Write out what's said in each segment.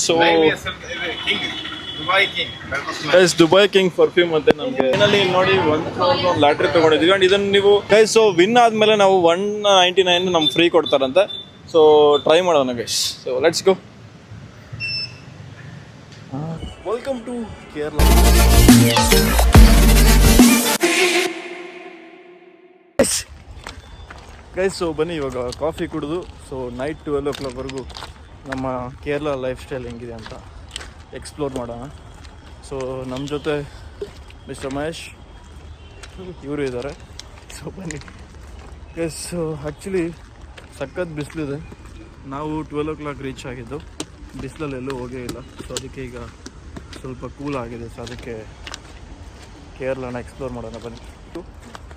So guys Dubai king perfume ಅಂತ ನಮಗೆ finally ನೋಡಿ ಒಂದು ಲಾಟ್ರಿ ತಗೊಂಡಿದ್ದೀವಿ ಅಂಡ್ ಇದನ್ನು ನೀವು ಗೈಸ್ ಸೊ ವಿನ್ ಆದ್ಮೇಲೆ ನಾವು 199 ನಮ್ಗೆ ಫ್ರೀ ಕೊಡ್ತಾರಂತೆ. ಸೊ ಟ್ರೈ ಮಾಡೋಣ guys. So let's go. Welcome to Kerala. Guys so ಬನ್ನಿ ಇವಾಗ ಕಾಫಿ ಕುಡಿದು ಸೊ ನೈಟ್ 12 o'clockವರೆಗೂ ನಮ್ಮ ಕೇರಳ ಲೈಫ್ ಸ್ಟೈಲ್ ಹೆಂಗಿದೆ ಅಂತ ಎಕ್ಸ್ಪ್ಲೋರ್ ಮಾಡೋಣ. ಸೊ ನಮ್ಮ ಜೊತೆ ಮಿಸ್ಟರ್ ಮಹೇಶ್ ಇವರು ಇದ್ದಾರೆ. ಸೊ ಬನ್ನಿ ಗೈಸ್. ಸೊ ಆ್ಯಕ್ಚುಲಿ ಸಖತ್ ಬಿಸಿಲಿದೆ. ನಾವು 12 o'clock ರೀಚ್ ಆಗಿದ್ದು, ಬಿಸಿಲಲ್ಲಿ ಎಲ್ಲೂ ಹೋಗೇ ಇಲ್ಲ. ಸೊ ಅದಕ್ಕೆ ಈಗ ಸ್ವಲ್ಪ ಕೂಲ್ ಆಗಿದೆ. ಸೊ ಅದಕ್ಕೆ ಕೇರಳನ ಎಕ್ಸ್ಪ್ಲೋರ್ ಮಾಡೋಣ ಬನ್ನಿ.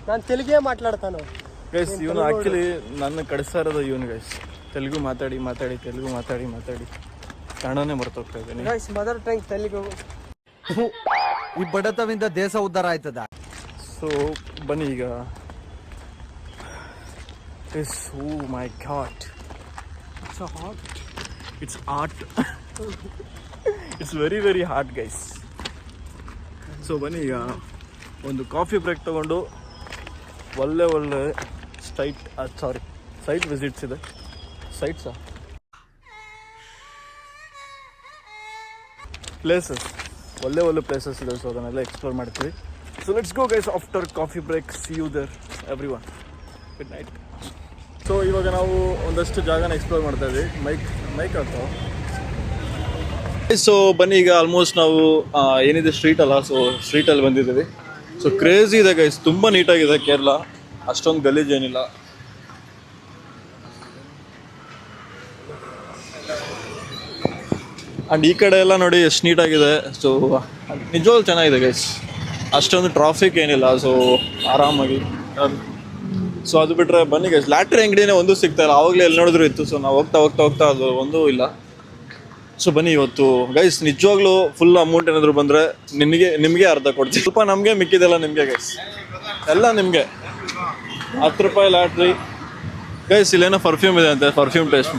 ನಾನು ತೆಲುಗೇ ಮಾತಾಡ್ತಾನೆ ಗೈಸ್. ಇವನು ಆ್ಯಕ್ಚುಲಿ ನನ್ನ ಕಳಿಸ್ತಾ ಇರೋದು ಇವನು ಗೈಸ್. ತೆಲುಗು ಮಾತಾಡಿ ಕನ್ನಡನೇ ಮರ್ತೋಗ್ತಾ ಇದ್ದೀನಿ. Mother tongue Telugu. ಈ ಬಡತವಿಂದ ದೇಶ ಉದ್ಧಾರ ಆಯ್ತದ. ಸೊ ಬನ್ನಿ ಈಗ. Oh my god, so hot. It's hot. It's very very hot guys. So ಬನ್ನಿ ಈಗ ಒಂದು ಕಾಫಿ ಬ್ರೇಕ್ ತೊಗೊಂಡು ಒಳ್ಳೆ ಸೈಟ್ ವಿಸಿಟ್ಸ್ ಇದೆ. ಸೈಟ್ಸಾ ಪ್ಲೇಸಸ್, ಒಳ್ಳೆ ಪ್ಲೇಸಸ್ ಇದೆ. ಸೊ ಅದನ್ನೆಲ್ಲ ಎಕ್ಸ್ಪ್ಲೋರ್ ಮಾಡ್ತೀವಿ. So let's go guys after coffee break. See you there everyone. Good night. So ಇವಾಗ ನಾವು ಒಂದಷ್ಟು ಜಾಗನ ಎಕ್ಸ್ಪ್ಲೋರ್ ಮಾಡ್ತಾ ಇದ್ವಿ. ಮೈಕ್ ಹಾಕೋ. ಸೊ ಬನ್ನಿ ಈಗ ಆಲ್ಮೋಸ್ಟ್ ನಾವು ಏನಿದೆ ಸ್ಟ್ರೀಟ್ ಅಲ್ಲ, ಸೊ ಸ್ಟ್ರೀಟಲ್ಲಿ ಬಂದಿದ್ದೀವಿ. ಸೊ ಕ್ರೇಜಿ ಇದೆ ಗೈಸ್, ತುಂಬ ನೀಟಾಗಿದೆ ಕೇರಳ, ಅಷ್ಟೊಂದು ಗಲೀಜ್ ಏನಿಲ್ಲ. ಆ್ಯಂಡ್ ಈ ಕಡೆ ಎಲ್ಲ ನೋಡಿ ಎಷ್ಟು ನೀಟಾಗಿದೆ. ಸೊ ನಿಜವಾಗ್ಲೂ ಚೆನ್ನಾಗಿದೆ ಗೈಸ್, ಅಷ್ಟೊಂದು ಟ್ರಾಫಿಕ್ ಏನಿಲ್ಲ. ಸೊ ಆರಾಮಾಗಿ. ಸೊ ಅದು ಬಿಟ್ಟರೆ ಬನ್ನಿ ಗೈಸ್, ಲ್ಯಾಟ್ರಿ ಅಂಗಡಿನೇ ಒಂದು ಸಿಗ್ತಾ ಇಲ್ಲ. ಆವಾಗಲೇ ಎಲ್ಲಿ ನೋಡಿದ್ರು ಇತ್ತು. ಸೊ ನಾವು ಹೋಗ್ತಾ ಅದು ಒಂದೂ ಇಲ್ಲ. ಸೊ ಬನ್ನಿ ಇವತ್ತು ಗೈಸ್ ನಿಜವಾಗ್ಲೂ ಫುಲ್ ಅಮೌಂಟ್ ಏನಾದರೂ ಬಂದರೆ ನಿಮಗೆ ಅರ್ಧ ಕೊಡ್ತೀವಿ. ಸ್ವಲ್ಪ ನಮಗೆ, ಮಿಕ್ಕಿದೆಲ್ಲ ನಿಮಗೆ ಗೈಸ್, ಎಲ್ಲ ನಿಮಗೆ. 10 ರೂಪಾಯಿ ಲ್ಯಾಟ್ರಿ ಗೈಸ್. ಇಲ್ಲೇನೋ ಪರ್ಫ್ಯೂಮ್ ಇದೆ ಅಂತೆ, perfume taste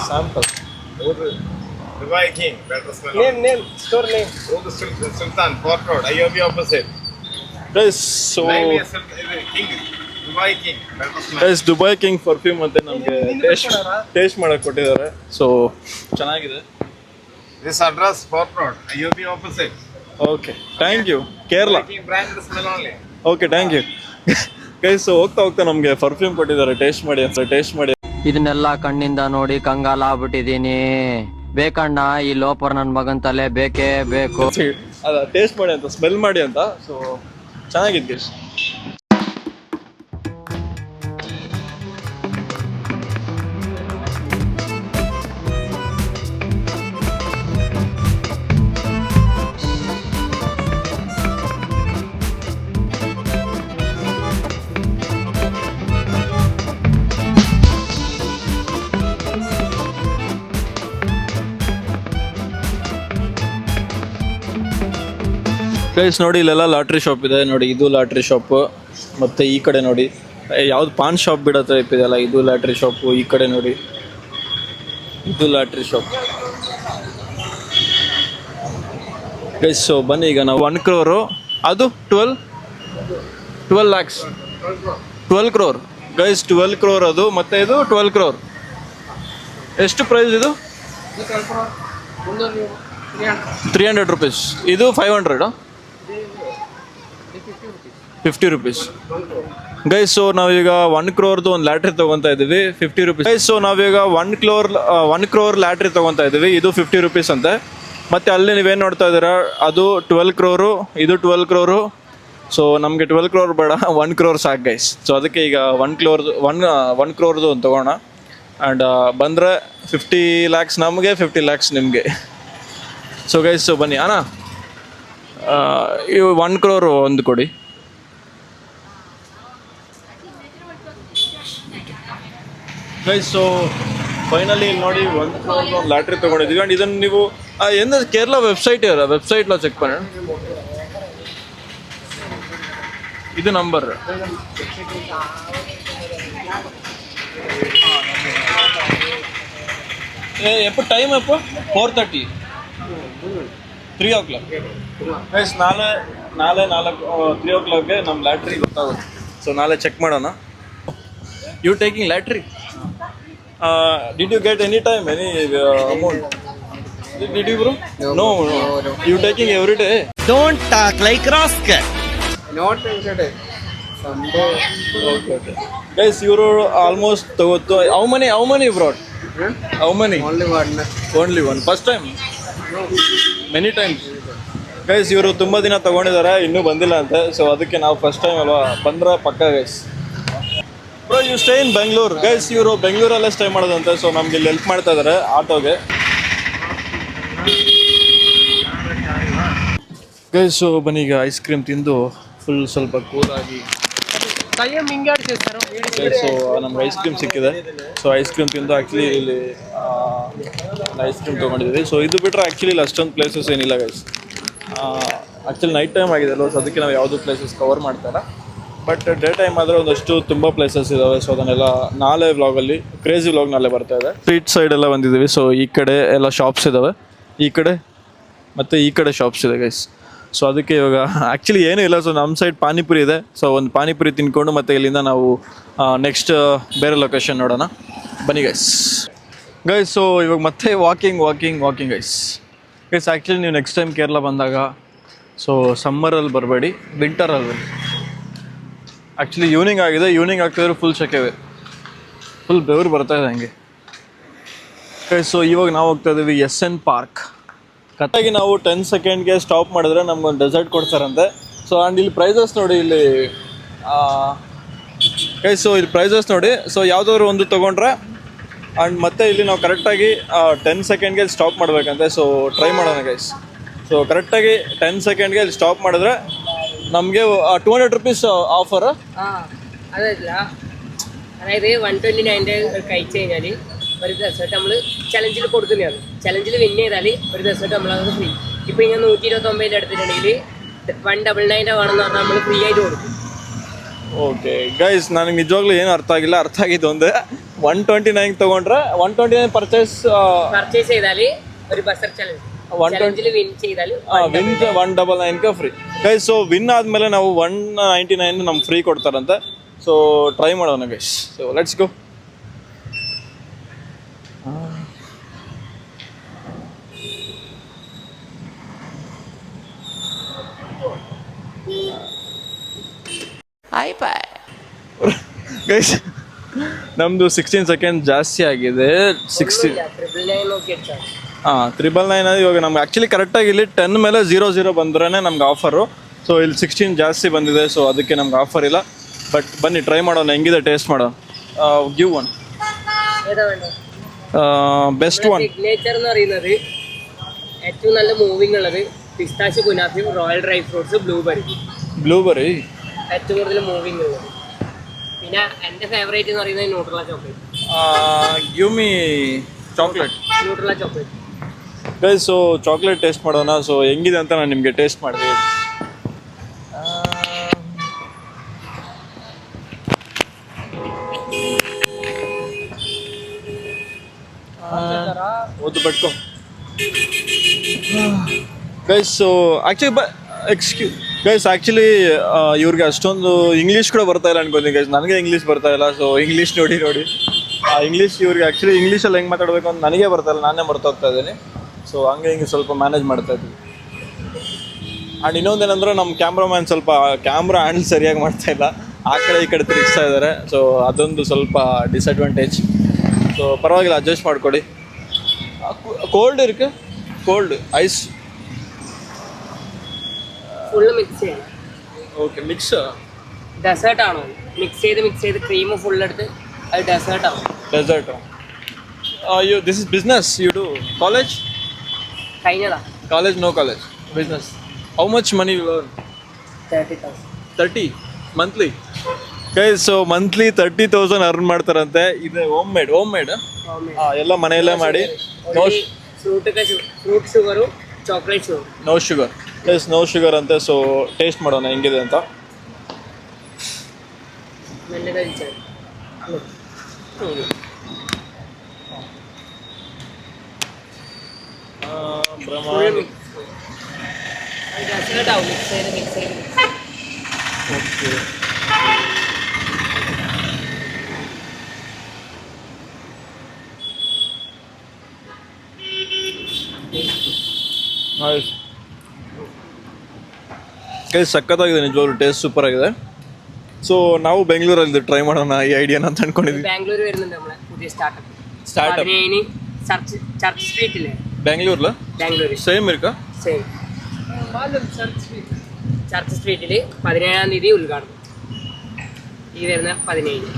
sample. Dubai King, better smell. Name, store name. Road Sultan, Port Road, IOB opposite. Guys so King, Dubai King, better smell. Guys Dubai king perfume ಅಂತ ನಮಗೆ ಟೇಸ್ಟ್ ಮಾಡಕ್ಕೆ ಕೊಟ್ಟಿದ್ದಾರೆ. ಸೊ ಚೆನ್ನಾಗಿದೆ. This address, Port Road, IOB opposite. Okay, thank you. Kerala King brand smell only. Okay, thank you guys. ಹೋಗ್ತಾ ನಮಗೆ perfume ಕೊಟ್ಟಿದ್ದಾರೆ, taste ಮಾಡಿ. ಇದನ್ನೆಲ್ಲ ಕಣ್ಣಿಂದ ನೋಡಿ ಕಂಗಾಲ ಆಗ್ಬಿಟ್ಟಿದೀನಿ. ಬೇಕಣ್ಣ ಈ ಲೋಪರ್ ನನ್ನ ಮಗನ್ ತಲೆ ಬೇಕೇ ಬೇಕು. ಅದ ಟೇಸ್ಟ್ ಮಾಡಿ ಅಂತ, ಸ್ಮೆಲ್ ಮಾಡಿ ಅಂತ. ಸೊ ಚೆನ್ನಾಗಿದೆ ಗೈಸ್. ಗೈಸ್ ನೋಡಿ ಇಲ್ಲೆಲ್ಲ ಲಾಟ್ರಿ ಶಾಪ್ ಇದೆ ನೋಡಿ. ಇದು ಲಾಟ್ರಿ ಶಾಪು. ಮತ್ತು ಈ ಕಡೆ ನೋಡಿ ಯಾವ್ದು ಪಾನ್ ಶಾಪ್ ಬಿಡೋ ಟೈಪ್ ಇದೆಯಲ್ಲ, ಇದು ಲಾಟ್ರಿ ಶಾಪು. ಈ ಕಡೆ ನೋಡಿ ಇದು ಲಾಟ್ರಿ ಶಾಪ್ ಗೈಸ್. ಸೊ ಬನ್ನಿ ಈಗ ನಾವು 1 crore, ಅದು 12 lakhs, 12 crore ಗೈಸ್. 12 crore ಅದು, ಮತ್ತು ಇದು 12 crore. ಎಷ್ಟು ಪ್ರೈಸ್ ಇದು? 300 rupees. ಇದು 500, 50 rupees ಗೈಸ್. ಸೊ ನಾವೀಗ 1 crore ಒಂದು ಲ್ಯಾಟ್ರಿ ತೊಗೊತಾ ಇದ್ದೀವಿ, 50 rupees ಗೈಸ್. ಸೊ ನಾವೀಗ 1 crore ಲ್ಯಾಟ್ರಿ ತೊಗೊತಾ ಇದ್ದೀವಿ, ಇದು 50 rupees ಅಂತೆ. ಮತ್ತು ಅಲ್ಲಿ ನೀವೇನು ನೋಡ್ತಾ ಇದ್ದೀರಾ ಅದು 12 crore, ಇದು 12 crore. ಸೊ ನಮಗೆ 12 crore ಬೇಡ, 1 crore ಸಾಕು ಗೈಸ್. ಸೊ ಅದಕ್ಕೆ ಈಗ 1 crore ಒಂದು ತೊಗೋಣ. ಆ್ಯಂಡ್ ಬಂದರೆ 50 lakhs ನಮಗೆ, 50 lakhs ನಿಮಗೆ. ಸೊ ಗೈಸ್ ಸೊ ಬನ್ನಿ ಅಣ್ಣ, ಇವು 1 crore ಒಂದು ಕೊಡಿ ಗೈಸ್. ಸೊ ಫೈನಲಿ ನೋಡಿ 1 crore ಒಂದು ಲಾಟ್ರಿ ತೊಗೊಂಡಿದ್ದೀವಿ. ಆ್ಯಂಡ್ ಇದನ್ನು ನೀವು ಏನು ಕೇರಳ ವೆಬ್ಸೈಟ್లో ಚೆಕ್ ಮಾಡಿ. ಇದು number ಎప్పుడు time F 4:30 3 o'clock guys ನಾಳೆ 3 o'clockಗೆ ನಮ್ಮ ಲ್ಯಾಟ್ರಿ ಗೊತ್ತಾಗುತ್ತೆ. ಸೊ ನಾಳೆ ಚೆಕ್ ಮಾಡೋಣ. You taking lottery? Did you get any time any amount? Did you bro? No. You taking every day? Don't talk like rascal. Not every Sunday. Okay. Guys, ಇವರು almost ತಗೋತು. How many brought? How many? Only one. First time? Many times. Guys ಇವರು ತುಂಬ ದಿನ ತಗೊಂಡಿದ್ದಾರೆ, ಇನ್ನೂ ಬಂದಿಲ್ಲ ಅಂತೆ. So ಅದಕ್ಕೆ ನಾವು ಫಸ್ಟ್ ಟೈಮ್ ಅಲ್ವಾ, ಬಂದ್ರೆ ಪಕ್ಕ guys. Bro you stay in Bengaluru? Guys ಇವರು ಬೆಂಗಳೂರಲ್ಲೇ ಸ್ಟೇ ಮಾಡೋದಂತೆ. ಸೊ ನಮ್ಗೆ ಇಲ್ಲಿ ಹೆಲ್ಪ್ ಮಾಡ್ತಾ ಇದ್ದಾರೆ ಆಟೋಗೆ. ಗೈಸ್ ಸೊ ಬನ್ನಿ ಈಗ ಐಸ್ ಕ್ರೀಮ್ ತಿಂದು ಫುಲ್ ಸ್ವಲ್ಪ ಕೂಲಾಗಿ. ಸೊ ನಮ್ಗೆ ಐಸ್ ಕ್ರೀಮ್ ಸಿಕ್ಕಿದೆ. ಸೊ ಐಸ್ ಕ್ರೀಮ್ ತಿಂದು ಆ್ಯಕ್ಚುಲಿ ಇಲ್ಲಿ ಐಸ್ ಕ್ರೀಮ್ ತೊಗೊಂಡಿದ್ದೀವಿ. ಸೊ ಇದು ಬಿಟ್ಟರೆ ಆ್ಯಕ್ಚುಲಿ ಇಲ್ಲಿ ಅಷ್ಟೊಂದು ಪ್ಲೇಸಸ್ ಏನಿಲ್ಲ ಗೈಸ್. ಆ್ಯಕ್ಚುಲಿ ನೈಟ್ ಟೈಮ್ ಆಗಿದೆ ಅಲ್ವ, ಸೊ ಅದಕ್ಕೆ ನಾವು ಯಾವುದೂ ಪ್ಲೇಸಸ್ ಕವರ್ ಮಾಡ್ತಾಯಿಲ್ಲ. ಬಟ್ ಡೇ ಟೈಮ್ ಆದರೆ ಒಂದಷ್ಟು ತುಂಬ ಪ್ಲೇಸಸ್ ಇದ್ದಾವೆ. ಸೊ ಅದನ್ನೆಲ್ಲ ನಾಳೆ ವ್ಲಾಗಲ್ಲಿ, ಕ್ರೇಜಿ ವ್ಲಾಗ್ ನಾಳೆ ಬರ್ತಾ ಇದೆ. ಸ್ಟ್ರೀಟ್ ಸೈಡ್ ಎಲ್ಲ ಬಂದಿದ್ದೀವಿ. ಸೊ ಈ ಕಡೆ ಎಲ್ಲ ಶಾಪ್ಸ್ ಇದ್ದಾವೆ, ಈ ಕಡೆ ಮತ್ತು ಈ ಕಡೆ ಶಾಪ್ಸ್ ಇದೆ ಗೈಸ್. ಸೊ ಅದಕ್ಕೆ ಇವಾಗ ಆ್ಯಕ್ಚುಲಿ ಏನೂ ಇಲ್ಲ. ಸೊ ನಮ್ಮ ಸೈಡ್ ಪಾನಿಪುರಿ ಇದೆ. ಸೊ ಒಂದು ಪಾನಿಪುರಿ ತಿನ್ಕೊಂಡು ಮತ್ತು ಇಲ್ಲಿಂದ ನಾವು ನೆಕ್ಸ್ಟ್ ಬೇರೆ ಲೊಕೇಶನ್ ನೋಡೋಣ. ಬನ್ನಿ ಗೈಸ್. ಸೊ ಇವಾಗ ಮತ್ತೆ ವಾಕಿಂಗ್ ಗೈಸ್. ಆ್ಯಕ್ಚುಲಿ ನೀವು ನೆಕ್ಸ್ಟ್ ಟೈಮ್ ಕೇರಳ ಬಂದಾಗ ಸೊ ಸಮ್ಮರಲ್ಲಿ ಬರಬೇಡಿ, ವಿಂಟರಲ್ಲಿ. ಆ್ಯಕ್ಚುಲಿ ಈವ್ನಿಂಗ್ ಆಗಿದೆ, ಈವ್ನಿಂಗ್ ಆಗ್ತಿದ್ರೆ ಫುಲ್ ಸೆಕೆವೆ, ಫುಲ್ ಬೆವರು ಬರ್ತಾಯಿದೆ ಹಂಗೆ. ಸೊ ಇವಾಗ ನಾವು ಹೋಗ್ತಾ ಇದ್ದೀವಿ SN ಪಾರ್ಕ್. ಕರೆಕ್ಟಾಗಿ ನಾವು 10 ಸೆಕೆಂಡ್ಗೆ ಸ್ಟಾಪ್ ಮಾಡಿದ್ರೆ ನಮ್ಗೊಂದು ಡೆಸರ್ಟ್ ಕೊಡ್ತಾರಂತೆ. ಸೊ ಆ್ಯಂಡ್ ಇಲ್ಲಿ ಪ್ರೈಸಸ್ ನೋಡಿ, ಇಲ್ಲಿ ಸೊ ಇಲ್ಲಿ ಪ್ರೈಸಸ್ ನೋಡಿ. ಸೊ ಯಾವುದಾದ್ರು ಒಂದು ತೊಗೊಂಡ್ರೆ ಆ್ಯಂಡ್ ಮತ್ತೆ ಇಲ್ಲಿ ನಾವು ಕರೆಕ್ಟಾಗಿ 10 ಸೆಕೆಂಡ್ಗೆ ಸ್ಟಾಪ್ ಮಾಡಬೇಕಂತೆ. ಸೊ ಟ್ರೈ ಮಾಡೋಣ ಗೈಸ್. ಸೊ ಕರೆಕ್ಟಾಗಿ 10 ಸೆಕೆಂಡ್ಗೆ ಇಲ್ಲಿ ಸ್ಟಾಪ್ ಮಾಡಿದ್ರೆ ನಮಗೆ 200 rupees ഓഫർ. അതല്ല, അതായത് 129 കഴിച്ചു കഴിഞ്ഞാൽ ഒരു ഡെസേർട്ട് നമ്മൾ ചലഞ്ചിൽ കൊടുക്കുന്നതാണ്. ചലഞ്ചിൽ വിൻ ചെയ്താൽ ഒരു ഡെസേർട്ട് നമ്മളത് ഫ്രീ. ഇപ്പോൾ ഇങ്ങനെ 129 എടുത്തിട്ടുണ്ടെങ്കിൽ 199 വേണമെന്ന് പറഞ്ഞാൽ നമ്മൾ ഫ്രീ ആയിട്ട് കൊടുക്കും. ಓಕೆ ಗೈಸ್, ನನಗೆ ನಿಜವಾಗ್ಲೂ ಏನು ಅರ್ಥ ಆಗಿದ್ದು ಒಂದೇ, 129 ತೊಗೊಂಡ್ರೆ 129 ಪರ್ಚೇಸ್ ചെയ്താൽ ഒരു ബസർ ചലഞ്ച്, ചലഞ്ചിൽ വിൻ ചെയ്താൽ win 199 free guys. So win ಆದಮೇಲೆ ನಾವು 199 ನಮ್ಗೆ ಫ್ರೀ ಕೊಡ್ತಾರಂತೆ. ಸೊ ಟ್ರೈ ಮಾಡೋಣ guys. So let's go. Guys ನಮ್ಮದು 16 ಸೆಕೆಂಡ್ ಜಾಸ್ತಿ ಆಗಿದೆ. 60 999 നോക്കി എടുത്താൽ 999 ಇವಾಗ ನಮ್ಗೆ ಆ್ಯಕ್ಚುಲಿ ಕರೆಕ್ಟಾಗಿ ಇಲ್ಲಿ 10 ಮೇಲೆ 00 ಬಂದ್ರೇ ನಮ್ಗೆ ಆಫರು. ಸೊ ಇಲ್ಲಿ 16 ಜಾಸ್ತಿ ಬಂದಿದೆ. ಸೊ ಅದಕ್ಕೆ ನಮ್ಗೆ ಆಫರ್ ಇಲ್ಲ. ಬಟ್ ಬನ್ನಿ ಟ್ರೈ ಮಾಡೋಣ, ಹೆಂಗಿದೆ ಟೇಸ್ಟ್ ಮಾಡೋಣ. Give one best one. Signature എന്ന് പറയുന്നത് ഏറ്റവും നല്ല മൂവിങ് ഉള്ളത് പിസ്താഷ്യോ കുനാഫയും റോയൽ ഡ്രൈ ഫ്രൂട്ട്സ് ಬ್ಲೂಬೆರಿ ഏറ്റവും കൂടുതൽ മൂവിങ് ഉള്ളത്. പിന്നെ എൻ്റെ ഫേവറേറ്റ് എന്ന് പറയുന്നത് Nutella chocolate. Give me chocolate. Nutella chocolate guys so chocolate taste ಮಾಡೋಣ. ಸೊ ಹೆಂಗಿದೆ ಅಂತ ನಾನು ನಿಮಗೆ ಟೇಸ್ಟ್ ಮಾಡಿದೆ. ಓದು ಬಟ್ಕೊ ಗೈಸ್. ಸೊ ಆ್ಯಕ್ಚುಲಿ ಇವ್ರಿಗೆ ಅಷ್ಟೊಂದು ಇಂಗ್ಲೀಷ್ ಕೂಡ ಬರ್ತಾ ಇಲ್ಲ ಅನ್ಕೋತೀನಿ ಗೈಸ್. ನನಗೆ ಇಂಗ್ಲೀಷ್ ಬರ್ತಾ ಇಲ್ಲ. ಸೊ ಇಂಗ್ಲೀಷ್ ನೋಡಿ ಇಂಗ್ಲೀಷ್ ಇವ್ರಿಗೆ ಆ್ಯಕ್ಚುಲಿ ಇಂಗ್ಲೀಷಲ್ಲಿ ಹೆಂಗೆ ಮಾತಾಡಬೇಕು ಅಂತ ನನಗೆ ಬರ್ತಾ ಇಲ್ಲ, ನಾನೇ ಮರ್ತೋಗ್ತಾ ಇದ್ದೀನಿ. ಸೊ ಹಿಂಗೆ ಸ್ವಲ್ಪ ಮ್ಯಾನೇಜ್ ಮಾಡ್ತಾ ಇದ್ವಿ. ಆ್ಯಂಡ್ ಇನ್ನೊಂದೇನೆಂದ್ರೆ ನಮ್ಮ ಕ್ಯಾಮ್ರಾಮ್ಯಾನ್ ಸ್ವಲ್ಪ ಕ್ಯಾಮ್ರಾ ಹ್ಯಾಂಡಲ್ ಸರಿಯಾಗಿ ಮಾಡ್ತಾ ಇಲ್ಲ, ಆ ಕಡೆ ಈ ಕಡೆ ತಿರುಗಿಸ್ತಾ ಇದ್ದಾರೆ. ಸೊ ಅದೊಂದು ಸ್ವಲ್ಪ ಡಿಸಡ್ವಾಂಟೇಜ್. ಸೊ ಪರವಾಗಿಲ್ಲ, ಅಡ್ಜಸ್ಟ್ ಮಾಡಿಕೊಡಿ. ಕೋಲ್ಡ್ ಇருக்கு, ಕೋಲ್ಡ್ ಐಸ್ ഫുള്ള് മിക്സ് ചെയ്യണം. ഓക്കെ മിക്സ് ഡെസേർട്ട് ആണോ? മിക്സ് ചെയ്ത് ക്രീം ഫുൾ എടുത്ത് അത് ഡെസേർട്ട് ആവും. Dessert. This is business you do? College? കഴിഞ്ഞതാ. College no college, business. How much money you earn? 30,000. 30 monthly guys. So monthly 30,000 earn ಮಾಡ್ತಾರಂತೆ. ಇದು home made ಎಲ್ಲ ಮನೆಯಲ್ಲೇ ಮಾಡಿ. Fruit sugar, chocolate sugar, no sugar. Yes no sugar ಅಂತೆ. So taste ಮಾಡೋಣ ಹೆಂಗಿದೆ ಅಂತ. ಪ್ರಮಾಣ ഇതാവും മിക്സ് ചെയ്ത് ಓಕೆ ಸಖತ್ತಾಗಿದೆ ನಿಜವಾಗ್ಲೂ, ಟೇಸ್ಟ್ ಸೂಪರ್ ಆಗಿದೆ. ಸೊ ನಾವು ಬೆಂಗಳೂರಲ್ಲಿ ಟ್ರೈ ಮಾಡೋಣ ಈ ಐಡಿಯಾನ ಅಂತ ಅನ್ಕೊಂಡಿದ್ವಿ. ബാംഗ്ലൂർ വരുന്നുണ്ട് നമ്മളെ പുതിയ സ്റ്റാർട്ടപ്പ്. ಸ್ಟಾರ್ಟಪ್ ചർച്ച് സ്ട്രീറ്റിലെ ಬೆಂಗಳೂರ್ಲ ബാംഗ്ലൂർ ಸೇಮ್ ಇರ್ಕಾ? സെയിം ചർച്ച് സ്ട്രീറ്റില് 17-ാം തീയതി ഉദ്ഘാടനം. ഈ വരുന്ന 17.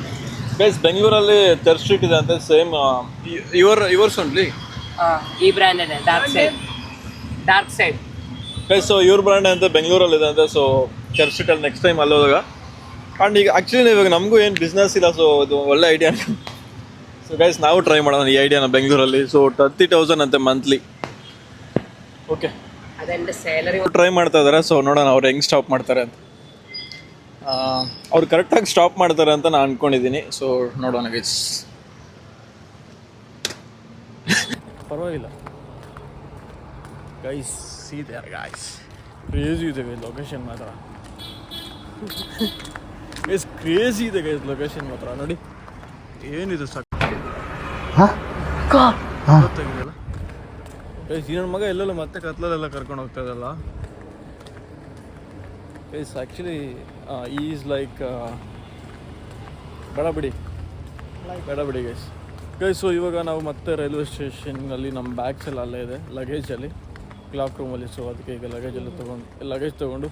ಗೈಸ್ ಬೆಂಗಳೂರಲ್ಲಿ ಚರ್ಚ್ ಸ್ಟ್ರೀಟ್ ಇದೆ ಅಂತ ಸೇಮ್ ಯುವರ್ಸ್ ಓನ್ಲಿ. ഈ ബ്രാൻഡ് തന്നെ ಡಾರ್ಕ್ ಸೈಡ್. ಗೈಸ್ ಸೊ ಇವ್ರ ಬ್ರ್ಯಾಂಡ್ ಅಂತ ಬೆಂಗಳೂರಲ್ಲಿ ಇದೆ ಅಂತ. ಸೊ ಚರ್ಚ್ ಸ್ಟ್ರೀಟಲ್ಲಿ ನೆಕ್ಸ್ಟ್ ಟೈಮ್ ಅಲ್ಲಿ ಹೋದಾಗ. ಆ್ಯಂಡ್ ಈಗ ಆ್ಯಕ್ಚುಲಿ ಇವಾಗ ನಮಗೂ ಏನು ಬಿಸ್ನೆಸ್ ಇಲ್ಲ, ಸೊ ಇದು ಒಳ್ಳೆ ಐಡಿಯಾ. ಸೊ ಗೈಸ್ ನಾವು ಟ್ರೈ ಮಾಡೋಣ ಈ ಐಡಿಯಾನ ಬೆಂಗಳೂರಲ್ಲಿ. ಸೊ 30,000 ಅಂತೆ ಮಂತ್ಲಿ. ಓಕೆ, അതെന്റെ ಸ್ಯಾಲರಿ. ಟ್ರೈ ಮಾಡ್ತಾ ಇದ್ದಾರೆ. ಸೊ ನೋಡೋಣ ಅವ್ರು ಹೆಂಗೆ ಸ್ಟಾಪ್ ಮಾಡ್ತಾರೆ ಅಂತ. ಅವ್ರು ಕರೆಕ್ಟಾಗಿ ಸ್ಟಾಪ್ ಮಾಡ್ತಾರೆ ಅಂತ ನಾನು ಅಂದ್ಕೊಂಡಿದ್ದೀನಿ. ಸೊ ನೋಡೋಣ ಗೈಸ್. ಪರವಾಗಿಲ್ಲ ಗೈಸ್, ಸೀದೆ ಗೈಸ್ ಕ್ರೇಜಿ ಇದೆ ಗೈಸ್ ಲೊಕೇಶನ್ ಮಾತ್ರ. ಗೈಸ್ ಕ್ರೇಜಿ ಇದೆ ಗೈಸ್ ಲೊಕೇಶನ್ ಮಾತ್ರ. ನೋಡಿ ಏನಿದೆ ಸಾಕು ಗೊತ್ತಾಗಿದೆಯಲ್ಲ ಗೈಸ್. ಈ ನನ್ನ ಮಗ ಎಲ್ಲೆಲ್ಲ ಮತ್ತೆ ಕತ್ಲಲ್ಲೆಲ್ಲ ಕರ್ಕೊಂಡು ಹೋಗ್ತಾ ಇದಲ್ಲ ಗೈಸ್. ಆ್ಯಕ್ಚುಲಿ ಈಸ್ ಲೈಕ್ ಬೇಡ ಬಿಡಿ ಗೈಸ್. ಗೈಸ್ ಸೊ ಇವಾಗ ನಾವು ಮತ್ತೆ ರೈಲ್ವೆ ಸ್ಟೇಷನ್ನಲ್ಲಿ ನಮ್ಮ ಬ್ಯಾಗ್ಸ್ ಎಲ್ಲ ಅಲ್ಲೇ ಇದೆ, ಲಗೇಜಲ್ಲಿ ಕ್ಲಾಕ್ ರೂಮಲ್ಲಿ. ಸೊ ಅದಕ್ಕೆ ಈಗ ಲಗೇಜ್ ತೊಗೊಂಡು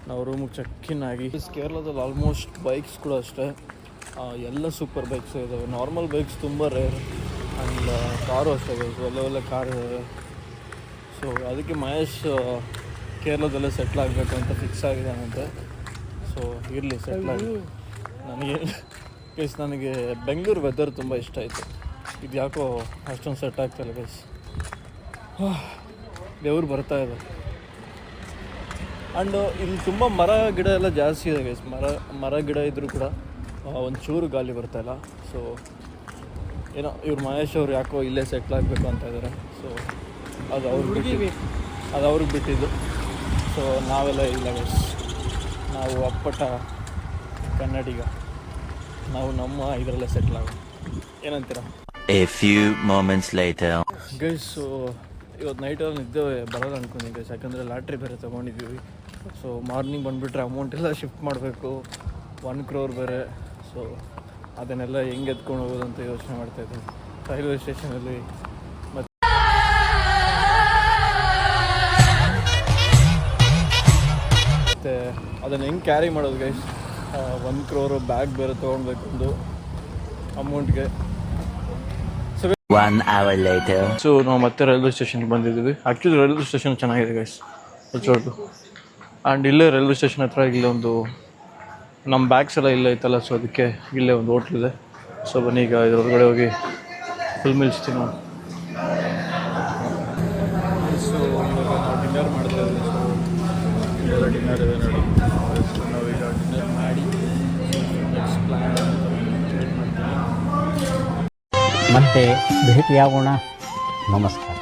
ನಾವು ರೂಮಿಗೆ ಚೆಕ್ಕಿನ್ ಆಗಿ. ಕೇರಳದಲ್ಲಿ ಆಲ್ಮೋಸ್ಟ್ ಬೈಕ್ಸ್ ಕೂಡ ಅಷ್ಟೇ ಎಲ್ಲ ಸೂಪರ್ ಬೈಕ್ಸ್ ಇದ್ದಾವೆ. ನಾರ್ಮಲ್ ಬೈಕ್ಸ್ ತುಂಬ ರೇರ್. ಆ್ಯಂಡ್ ಕಾರು ಅಷ್ಟೇ ಗೈಸ್, ಒಳ್ಳೆ ಕಾರ್ ಇದ್ದಾವೆ. ಸೊ ಅದಕ್ಕೆ ಮಹೇಶ್ ಕೇರಳದಲ್ಲೇ ಸೆಟ್ಲ್ ಆಗಬೇಕು ಅಂತ ಫಿಕ್ಸ್ ಆಗಿದ್ದಾನಂತೆ. ಸೊ ಇರಲಿ ಸೆಟ್ಲ್ ಆಗಿ. ನನಗೆ ಬೆಂಗಳೂರು ವೆದರ್ ತುಂಬ ಇಷ್ಟ ಆಯಿತು. ಇದು ಯಾಕೋ ಅಷ್ಟೊಂದು ಸೆಟ್ ಆಗ್ತಾಯಿಲ್ಲ ಗೈಸ್. ಬೆವರು ಬರ್ತಾ ಇದೆ. ಆ್ಯಂಡ್ ಇಲ್ಲಿ ತುಂಬ ಮರ ಗಿಡ ಎಲ್ಲ ಜಾಸ್ತಿ ಇದೆ ಗೈಸ್. ಮರ ಗಿಡ ಇದ್ದರೂ ಕೂಡ ಒಂಚೂರು ಗಾಳಿ ಬರ್ತಾಯಿಲ್ಲ. ಸೊ ಏನೋ ಇವ್ರು ಮಹೇಶ್ ಅವ್ರು ಯಾಕೋ ಇಲ್ಲೇ ಸೆಟ್ಲ್ ಆಗಬೇಕು ಅಂತ ಇದ್ದಾರೆ. ಸೊ ಅದು ಅವ್ರಿಗೆ ಬಿಟ್ಟಿದ್ದು. ಸೊ ನಾವೆಲ್ಲ ಇಲ್ಲ ಗೈಸ್, ನಾವು ಅಪ್ಪಟ ಕನ್ನಡಿಗ, ನಾವು ನಮ್ಮ ಇದರಲ್ಲೇ ಸೆಟ್ಲ್ ಆಗೋಣ. ಏನಂತೀರಾ? A few moments later. Guys so ಇವತ್ತು ನೈಟಲ್ಲಿ ನಿದ್ದೆ ಬರೋದು ಅಂದ್ಕೊಂಡಿದ್ದೆ ಗೈಸ್, ಯಾಕಂದರೆ ಲಾಟ್ರಿ ಬೇರೆ ತೊಗೊಂಡಿದ್ದೀವಿ. ಸೊ ಮಾರ್ನಿಂಗ್ ಬಂದುಬಿಟ್ರೆ ಅಮೌಂಟ್ ಎಲ್ಲ ಶಿಫ್ಟ್ ಮಾಡಬೇಕು, 1 crore ಬೇರೆ. ಸೊ ಅದನ್ನೆಲ್ಲ ಹೆಂಗೆ ಎತ್ಕೊಂಡು ಹೋಗೋದು ಅಂತ ಯೋಚನೆ ಮಾಡ್ತಾಯಿದ್ದೀನಿ ರೈಲ್ವೆ ಸ್ಟೇಷನಲ್ಲಿ. ಮತ್ತು ಅದನ್ನು ಹೆಂಗೆ ಕ್ಯಾರಿ ಮಾಡೋದು ಗೈಸ್? 1 crore ಬ್ಯಾಗ್ ಬೇರೆ ತೊಗೊಳ್ಬೇಕು ಒಂದು ಅಮೌಂಟ್ಗೆ. 1 hour later. ಸೊ ನಾವು ಮತ್ತೆ ರೈಲ್ವೆ ಸ್ಟೇಷನ್ಗೆ ಬಂದಿದ್ದೀವಿ. ಆ್ಯಕ್ಚುಲಿ ರೈಲ್ವೆ ಸ್ಟೇಷನ್ ಚೆನ್ನಾಗಿದೆ ಗೈಸ್, ಹೊಚ್ಚೋದು. ಆ್ಯಂಡ್ ಇಲ್ಲೇ ರೈಲ್ವೆ ಸ್ಟೇಷನ್ ಹತ್ರ ಇಲ್ಲೇ ಒಂದು ನಮ್ಮ ಬ್ಯಾಗ್ಸ್ ಎಲ್ಲ ಇಲ್ಲೇ ಐತಲ್ಲ, ಸೊ ಅದಕ್ಕೆ ಇಲ್ಲೇ ಒಂದು ಹೋಟ್ಲಿದೆ. ಸೊ ಬನ್ನಿ ಈಗ ಇದ್ರೊಳಗಡೆ ಹೋಗಿ ಫುಲ್ ಮಿಲ್ಸ್ತೀವಿ ನಾವು. ಸೊ ಇವಾಗ ನಾವು ಡಿನ್ನರ್ ಮಾಡ್ತಾ ಇದ್ದೀವಿ. ಸೊ ಇಲ್ಲೆಲ್ಲ ಡಿನ್ನರ್ ಇದೆ ನೋಡಿ. ಸೊ ನಾವೀಗ ಡಿನ್ನರ್ ಮಾಡಿ ನೆಕ್ಸ್ಟ್ ಪ್ಲ್ಯಾನ್ ಮಾಡ್ತೀವಿ. ಮತ್ತೆ ಭೇಟಿಯಾಗೋಣ. ನಮಸ್ಕಾರ.